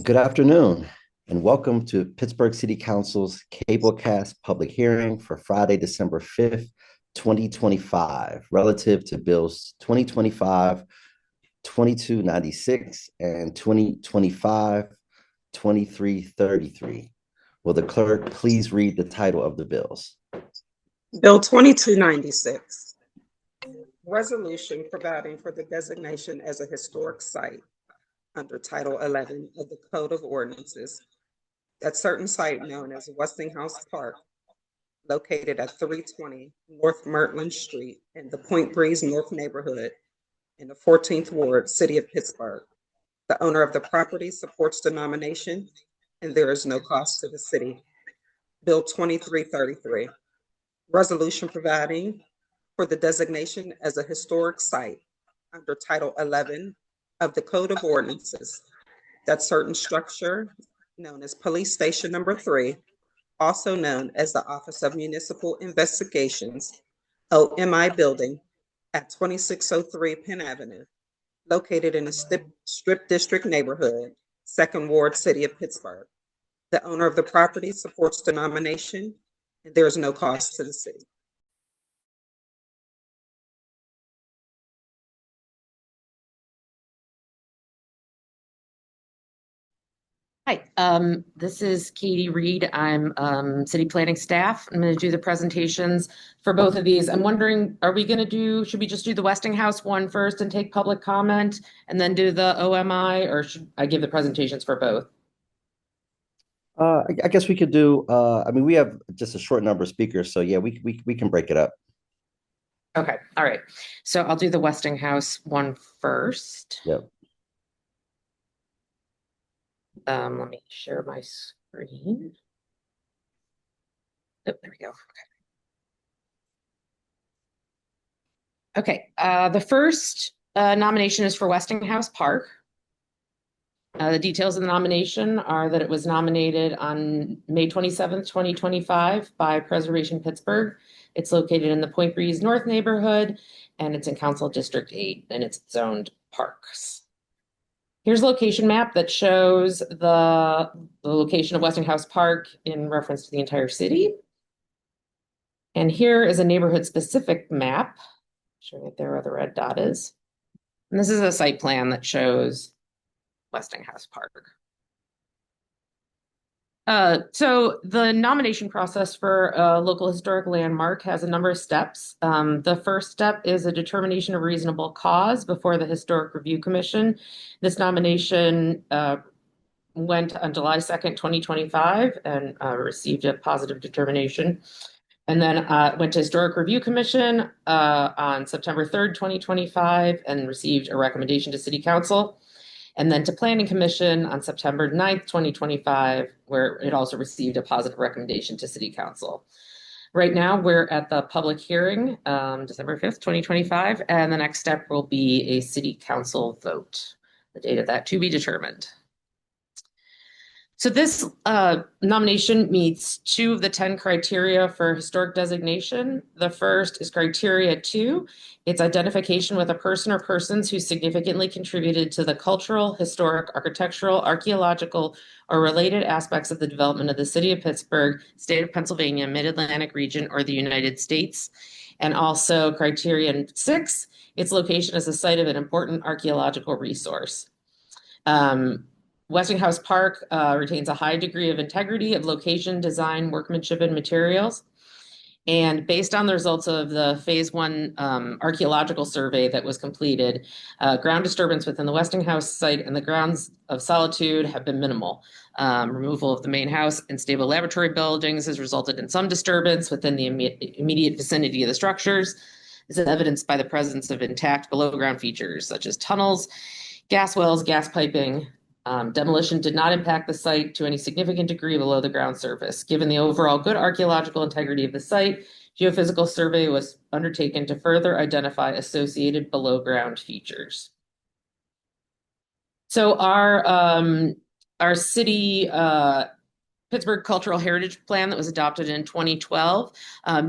Good afternoon, and welcome to Pittsburgh City Council's Cablecast public hearing for Friday, December 5th, 2025, relative to Bills 2025 2296 and 2025 2333. Will the clerk please read the title of the bills? Bill 2296, resolution providing for the designation as a historic site under Title 11 of the Code of Ordinances, that certain site known as Westinghouse Park, located at 320 North Mertland Street in the Point Breeze North neighborhood in the 14th Ward, City of Pittsburgh. The owner of the property supports the nomination, and there is no cost to the city. Bill 2333, resolution providing for the designation as a historic site under Title 11 of the Code of Ordinances, that certain structure known as Police Station Number 3, also known as the Office of Municipal Investigations, OMI building at 2603 Penn Avenue, located in a strip district neighborhood, 2nd Ward, City of Pittsburgh. The owner of the property supports the nomination, and there is no cost to the city. Hi, this is Katie Reed. I'm city planning staff. I'm going to do the presentations for both of these. I'm wondering, should we just do the Westinghouse one first and take public comment and then do the OMI, or should I give the presentations for both? I guess we could do, we have just a short number of speakers, so yeah, we can break it up. Okay, all right. So I'll do the Westinghouse one first. Yep. Let me share my screen. Oh, there we go. Okay, the first nomination is for Westinghouse Park. The details of the nomination are that it was nominated on May 27th, 2025 by Preservation Pittsburgh. It's located in the Point Breeze North neighborhood, and it's in Council District 8, and it's zoned parks. Here's a location map that shows the location of Westinghouse Park in reference to the entire city. And here is a neighborhood-specific map, showing it there where the red dot is. And this is a site plan that shows Westinghouse Park. So the nomination process for a local historic landmark has a number of steps. The first step is a determination of reasonable cause before the Historic Review Commission. This nomination went on July 2nd, 2025 and received a positive determination. And then went to Historic Review Commission on September 3rd, 2025 and received a recommendation to City Council. And then to Planning Commission on September 9th, 2025, where it also received a positive recommendation to City Council. Right now, we're at the public hearing, December 5th, 2025, and the next step will be a City Council vote. The date of that to be determined. So this nomination meets 2 of the 10 criteria for historic designation. The first is criteria 2. It's identification with a person or persons who significantly contributed to the cultural, historic, architectural, archaeological, or related aspects of the development of the city of Pittsburgh, state of Pennsylvania, Mid-Atlantic region, or the United States. And also criterion 6, its location as a site of an important archaeological resource. Westinghouse Park retains a high degree of integrity of location, design, workmanship, and materials. And based on the results of the phase 1 archaeological survey that was completed, ground disturbance within the Westinghouse site and the grounds of solitude have been minimal. Removal of the main house and stable laboratory buildings has resulted in some disturbance within the immediate vicinity of the structures. This is evidenced by the presence of intact below ground features such as tunnels, gas wells, gas piping. Demolition did not impact the site to any significant degree below the ground surface. Given the overall good archaeological integrity of the site, geophysical survey was undertaken to further identify associated below ground features. So our city Pittsburgh Cultural Heritage Plan that was adopted in 2012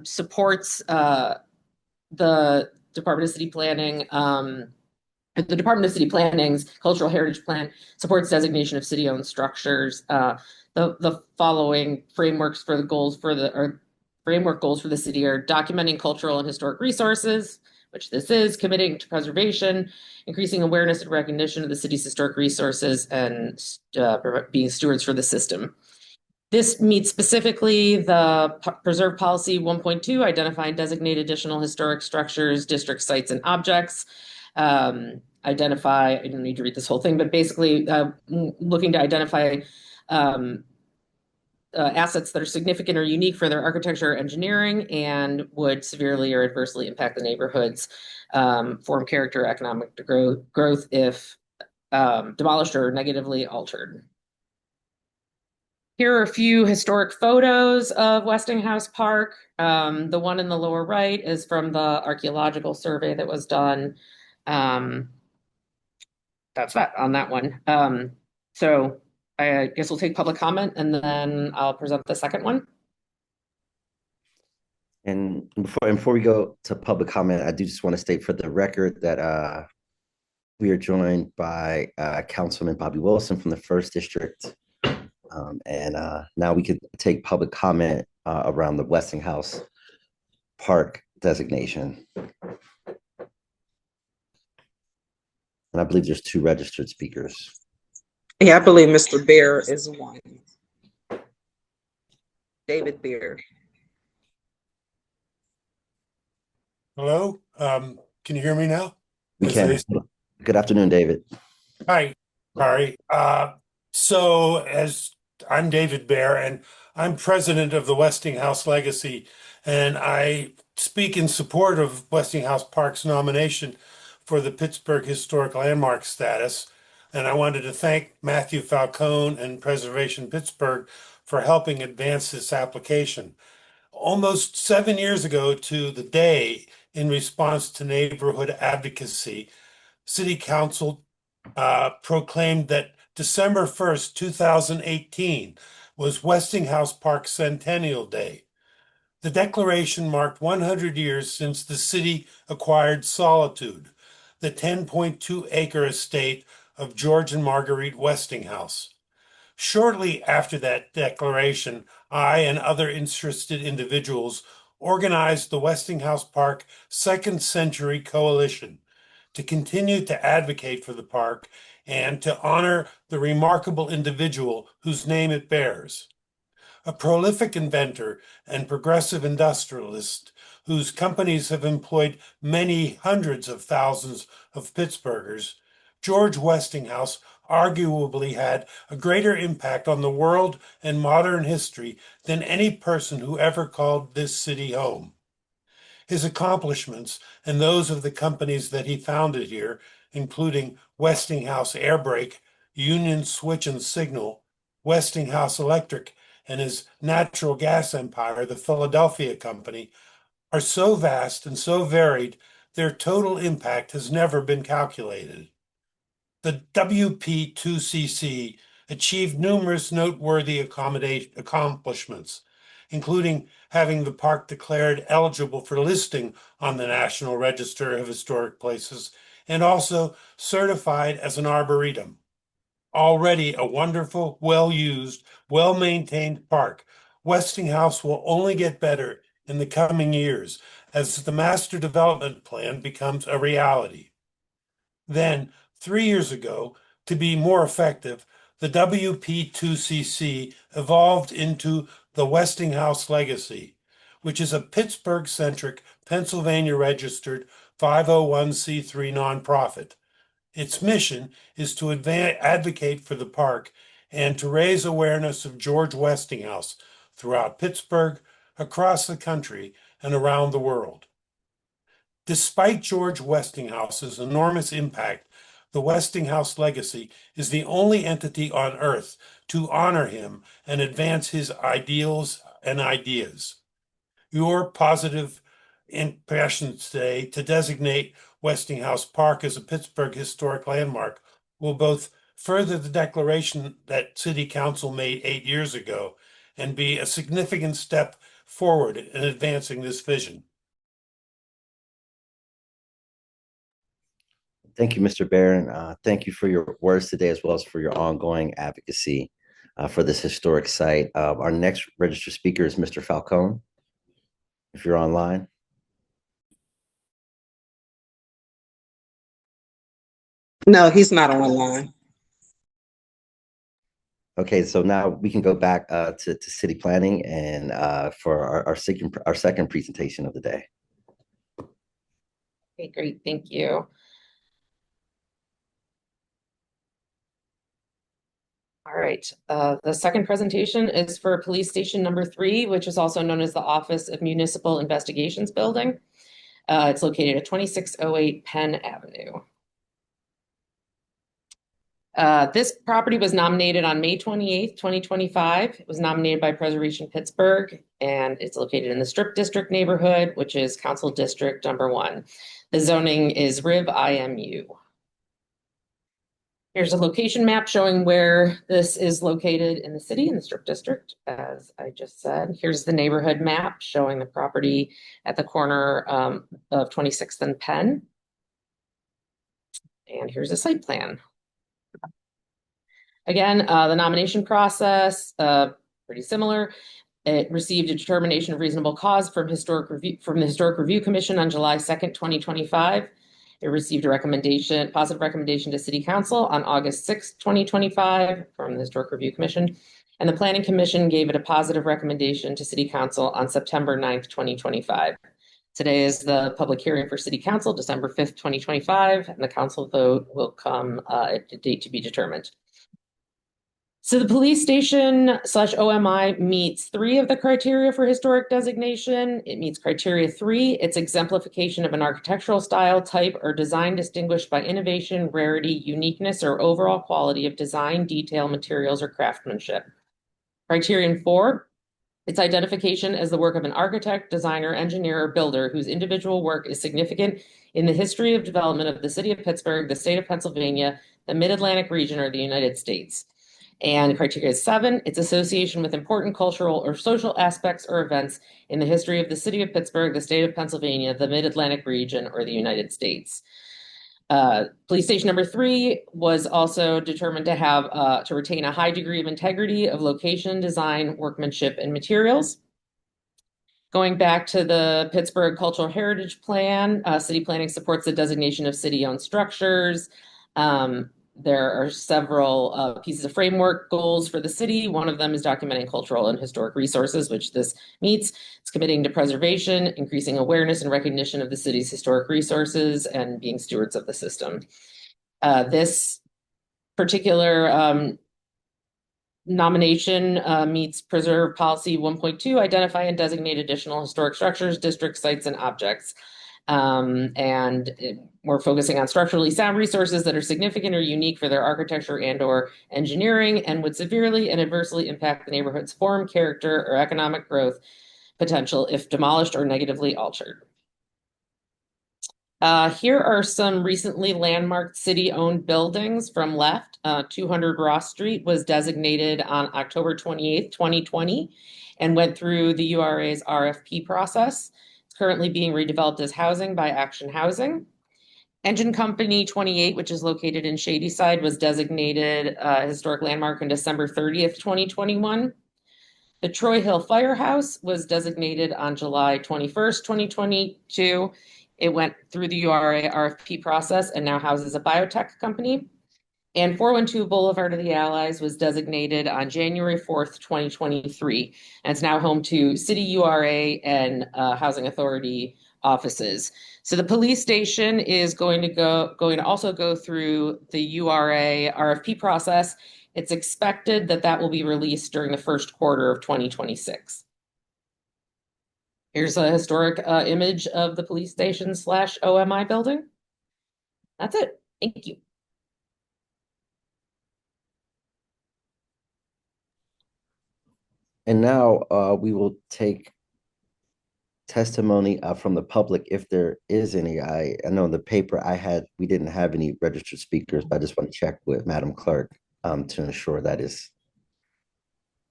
supports the Department of City Planning the Department of City Planning's Cultural Heritage Plan supports designation of city-owned structures. The following frameworks for the goals for the or framework goals for the city are documenting cultural and historic resources, which this is, committing to preservation, increasing awareness and recognition of the city's historic resources, and being stewards for the system. This meets specifically the Preserve Policy 1.2, identify and designate additional historic structures, district sites, and objects. Identify, I don't need to read this whole thing, but basically looking to identify assets that are significant or unique for their architecture or engineering and would severely or adversely impact the neighborhood's form, character, economic growth if demolished or negatively altered. Here are a few historic photos of Westinghouse Park. The one in the lower right is from the archaeological survey that was done. That's that on that one. So I guess we'll take public comment and then I'll present the second one. And before we go to public comment, I do just want to state for the record that we are joined by Councilman Bobby Wilson from the 1st District. And now we could take public comment around the Westinghouse Park designation. And I believe there's 2 registered speakers. Yeah, I believe Mr. Bear is one. David Bear. Hello, can you hear me now? We can. Good afternoon, David. Hi, sorry. So as I'm David Bear, and I'm president of the Westinghouse Legacy, and I speak in support of Westinghouse Park's nomination for the Pittsburgh Historic Landmark status. And I wanted to thank Matthew Falcone and Preservation Pittsburgh for helping advance this application. Almost 7 years ago to the day, in response to neighborhood advocacy, City Council proclaimed that December 1st, 2018 was Westinghouse Park Centennial Day. The declaration marked 100 years since the city acquired Solitude, the 10.2-acre estate of George and Marguerite Westinghouse. Shortly after that declaration, I and other interested individuals organized the Westinghouse Park Second Century Coalition to continue to advocate for the park and to honor the remarkable individual whose name it bears. A prolific inventor and progressive industrialist whose companies have employed many hundreds of thousands of Pittsburghers, George Westinghouse arguably had a greater impact on the world and modern history than any person who ever called this city home. His accomplishments and those of the companies that he founded here, including Westinghouse Airbrake, Union Switch and Signal, Westinghouse Electric, and his natural gas empire, the Philadelphia Company, are so vast and so varied, their total impact has never been calculated. The WP2CC achieved numerous noteworthy accomplishments, including having the park declared eligible for listing on the National Register of Historic Places and also certified as an arboretum. Already a wonderful, well-used, well-maintained park, Westinghouse will only get better in the coming years as the master development plan becomes a reality. Then, 3 years ago, to be more effective, the WP2CC evolved into the Westinghouse Legacy, which is a Pittsburgh-centric, Pennsylvania-registered 501c3 nonprofit. Its mission is to advocate for the park and to raise awareness of George Westinghouse throughout Pittsburgh, across the country, and around the world. Despite George Westinghouse's enormous impact, the Westinghouse Legacy is the only entity on Earth to honor him and advance his ideals and ideas. Your positive impressions today to designate Westinghouse Park as a Pittsburgh historic landmark will both further the declaration that City Council made 8 years ago and be a significant step forward in advancing this vision. Thank you, Mr. Barron. Thank you for your words today, as well as for your ongoing advocacy for this historic site. Our next registered speaker is Mr. Falcone, if you're online. No, he's not online. Okay, so now we can go back to city planning and for our second presentation of the day. Okay, great, thank you. All right, the second presentation is for Police Station number 3, which is also known as the Office of Municipal Investigations Building. It's located at 2608 Penn Avenue. This property was nominated on May 28th, 2025. It was nominated by Preservation Pittsburgh, and it's located in the Strip District neighborhood, which is Council District number 1. The zoning is RIV IMU. Here's a location map showing where this is located in the city, in the Strip District, as I just said. Here's the neighborhood map showing the property at the corner of 26th and Penn. And here's a site plan. Again, the nomination process, pretty similar. It received a determination of reasonable cause from the Historic Review Commission on July 2nd, 2025. It received a positive recommendation to City Council on August 6th, 2025 from the Historic Review Commission. And the Planning Commission gave it a positive recommendation to City Council on September 9th, 2025. Today is the public hearing for City Council, December 5th, 2025, and the council vote will come at a date to be determined. So the police station / OMI meets 3 of the criteria for historic designation. It meets criteria 3. It's exemplification of an architectural style, type, or design distinguished by innovation, rarity, uniqueness, or overall quality of design, detail, materials, or craftsmanship. Criterion 4, its identification as the work of an architect, designer, engineer, or builder whose individual work is significant in the history of development of the city of Pittsburgh, the state of Pennsylvania, the Mid-Atlantic region, or the United States. And criteria 7, its association with important cultural or social aspects or events in the history of the city of Pittsburgh, the state of Pennsylvania, the Mid-Atlantic region, or the United States. Police station number 3 was also determined to have to retain a high degree of integrity of location, design, workmanship, and materials. Going back to the Pittsburgh Cultural Heritage Plan, city planning supports the designation of city-owned structures. There are several pieces of framework goals for the city. One of them is documenting cultural and historic resources, which this meets. It's committing to preservation, increasing awareness and recognition of the city's historic resources, and being stewards of the system. This particular nomination meets Preserve Policy 1.2, identify and designate additional historic structures, district sites, and objects. We're focusing on structurally sound resources that are significant or unique for their architecture and/or engineering and would severely and adversely impact the neighborhood's form, character, or economic growth potential if demolished or negatively altered. Here are some recently landmarked city-owned buildings from left. 200 Ross Street was designated on October 28th, 2020, and went through the URA's RFP process. Currently being redeveloped as housing by Action Housing. Engine Company 28, which is located in Shadyside, was designated a historic landmark on December 30th, 2021. The Troy Hill Firehouse was designated on July 21st, 2022. It went through the URA RFP process and now houses a biotech company. And 412 Boulevard of the Allies was designated on January 4th, 2023. And it's now home to City URA and Housing Authority offices. So the police station is going to also go through the URA RFP process. It's expected that will be released during the first quarter of 2026. Here's a historic image of the police station / OMI building. That's it. Thank you. And now we will take testimony from the public if there is any. I know in the paper we didn't have any registered speakers, but I just want to check with Madam Clerk to ensure that is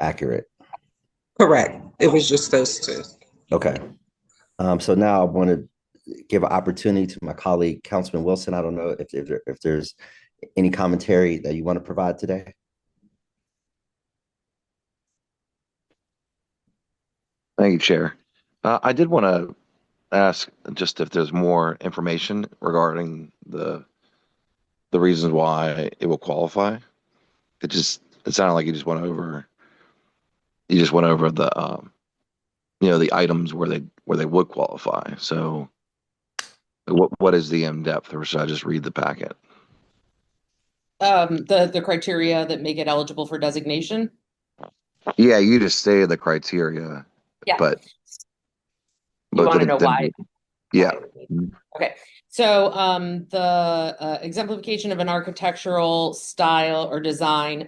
accurate. Correct. It was just those 2. Okay. So now I want to give an opportunity to my colleague, Councilman Wilson. I don't know if there's any commentary that you want to provide today. Thank you, Chair. I did want to ask just if there's more information regarding the reasons why it will qualify. It sounded like you just went over the the items where they would qualify. So what is the in-depth, or should I just read the packet? The criteria that make it eligible for designation. Yeah, you just stated the criteria, Yeah. but You want to know why? Yeah. Okay. So the exemplification of an architectural style or design,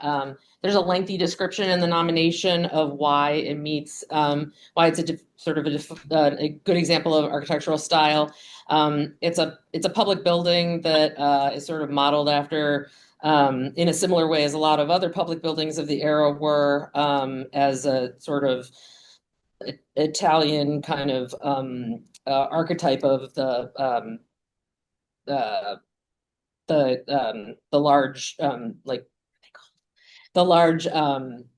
there's a lengthy description in the nomination of why it meets, why it's a good example of architectural style. It's a public building that is sort of modeled after, in a similar way as a lot of other public buildings of the era were, as a sort of Italian kind of archetype of the large like the large I'm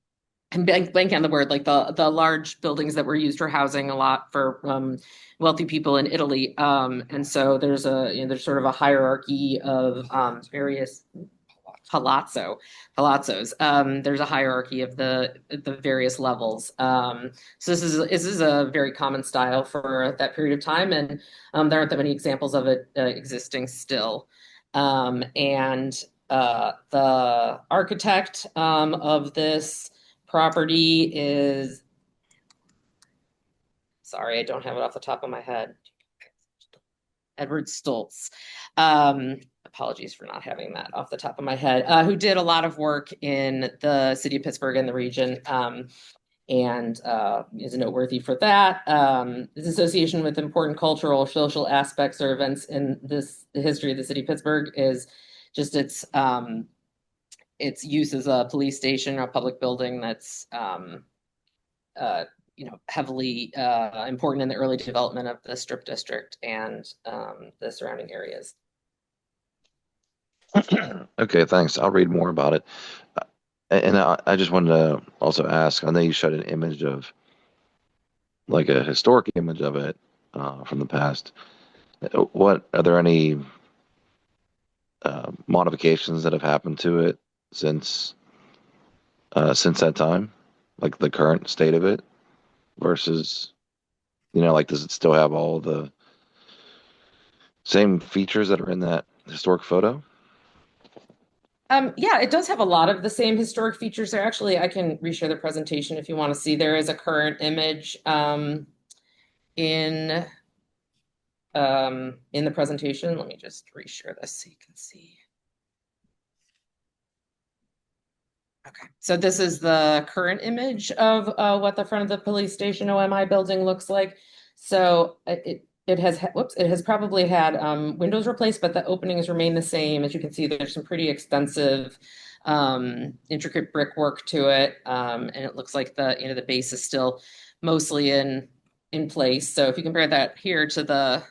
blanking on the word, like the large buildings that were used for housing a lot for wealthy people in Italy. And so there's there's sort of a hierarchy of various palazzos. There's a hierarchy of the various levels. So this is a very common style for that period of time, and there aren't that many examples of it existing still. And the architect of this property is, sorry, I don't have it off the top of my head. Edward Stoltz. Apologies for not having that off the top of my head, who did a lot of work in the city of Pittsburgh and the region, and is noteworthy for that. His association with important cultural, social aspects or events in the history of the city of Pittsburgh is just its use as a police station or a public building that's heavily important in the early development of the Strip District and the surrounding areas. Okay, thanks. I'll read more about it. And I just wanted to also ask, I know you showed an image of, like a historic image of it from the past. What are there any modifications that have happened to it since that time? Like the current state of it versus, like, does it still have all the same features that are in that historic photo? Yeah, it does have a lot of the same historic features there. Actually, I can reshare the presentation if you want to see. There is a current image in the presentation. Let me just reshare this so you can see. Okay, so this is the current image of what the front of the police station OMI building looks like. So it has probably had windows replaced, but the openings remain the same. As you can see, there's some pretty extensive, intricate brickwork to it, and it looks like the base is still mostly in place. So if you compare that here to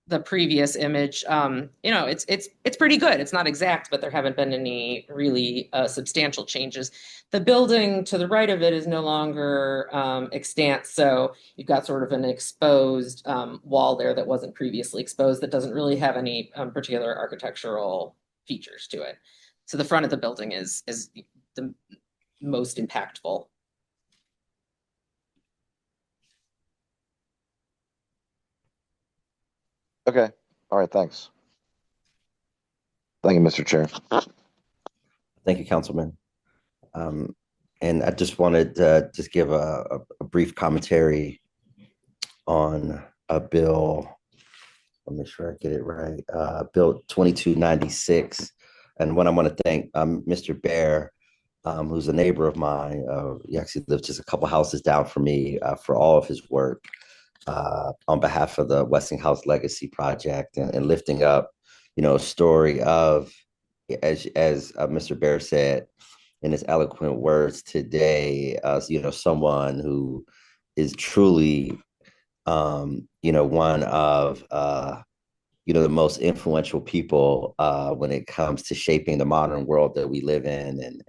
the previous image, it's pretty good. It's not exact, but there haven't been any really substantial changes. The building to the right of it is no longer extant, so you've got sort of an exposed wall there that wasn't previously exposed, that doesn't really have any particular architectural features to it. So the front of the building is the most impactful. Okay. All right. Thanks. Thank you, Mr. Chair. Thank you, Councilman. And I just wanted to just give a brief commentary on a bill. Let me make sure I get it right. Bill 2296. And what I want to thank Mr. Bear, who's a neighbor of mine. He actually lives just a couple houses down from me, for all of his work on behalf of the Westinghouse Legacy Project, and lifting up, a story of, as Mr. Bear said in his eloquent words today, someone who is truly one of the most influential people when it comes to shaping the modern world that we live in,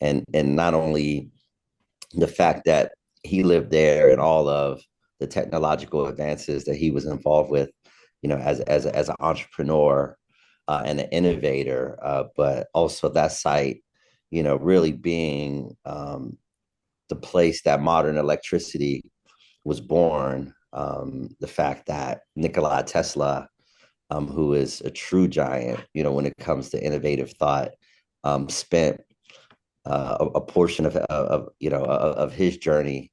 and not only the fact that he lived there and all of the technological advances that he was involved with, as an entrepreneur and an innovator, but also that site, really being the place that modern electricity was born. The fact that Nikola Tesla, who is a true giant, when it comes to innovative thought, spent a portion of his journey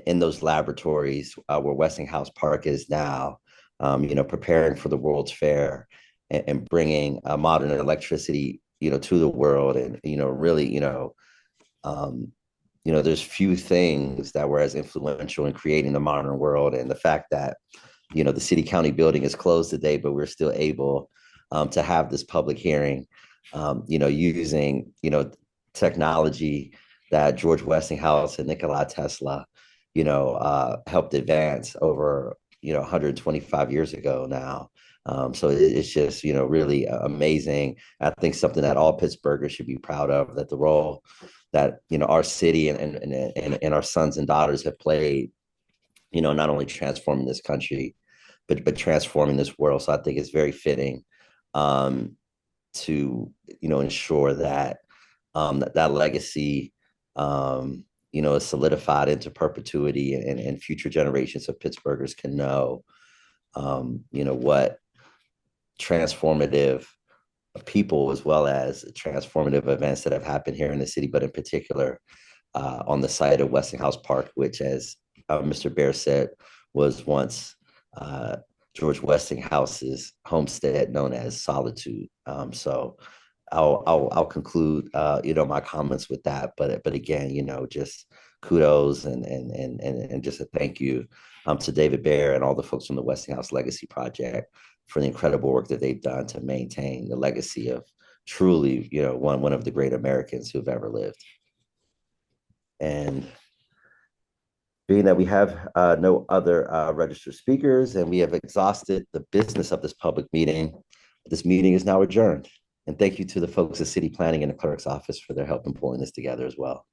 in those laboratories where Westinghouse Park is now, preparing for the World's Fair and bringing modern electricity, to the world, and really, there's few things that were as influential in creating the modern world, and the fact that the city county building is closed today, but we're still able to have this public hearing, using technology that George Westinghouse and Nikola Tesla, helped advance over 125 years ago now. So it's just really amazing. I think something that all Pittsburghers should be proud of, that the role that our city and our sons and daughters have played, not only transforming this country, but transforming this world. So I think it's very fitting to ensure that that legacy is solidified into perpetuity, and future generations of Pittsburghers can know what transformative people as well as transformative events that have happened here in the city, but in particular on the site of Westinghouse Park, which, as Mr. Bear said, was once George Westinghouse's homestead known as Solitude. So I'll conclude my comments with that. But again, just kudos and just a thank you to David Bear and all the folks from the Westinghouse Legacy Project for the incredible work that they've done to maintain the legacy of truly, one of the great Americans who've ever lived. And being that we have no other registered speakers and we have exhausted the business of this public meeting, this meeting is now adjourned. And thank you to the folks at City Planning and the Clerk's Office for their help in pulling this together as well.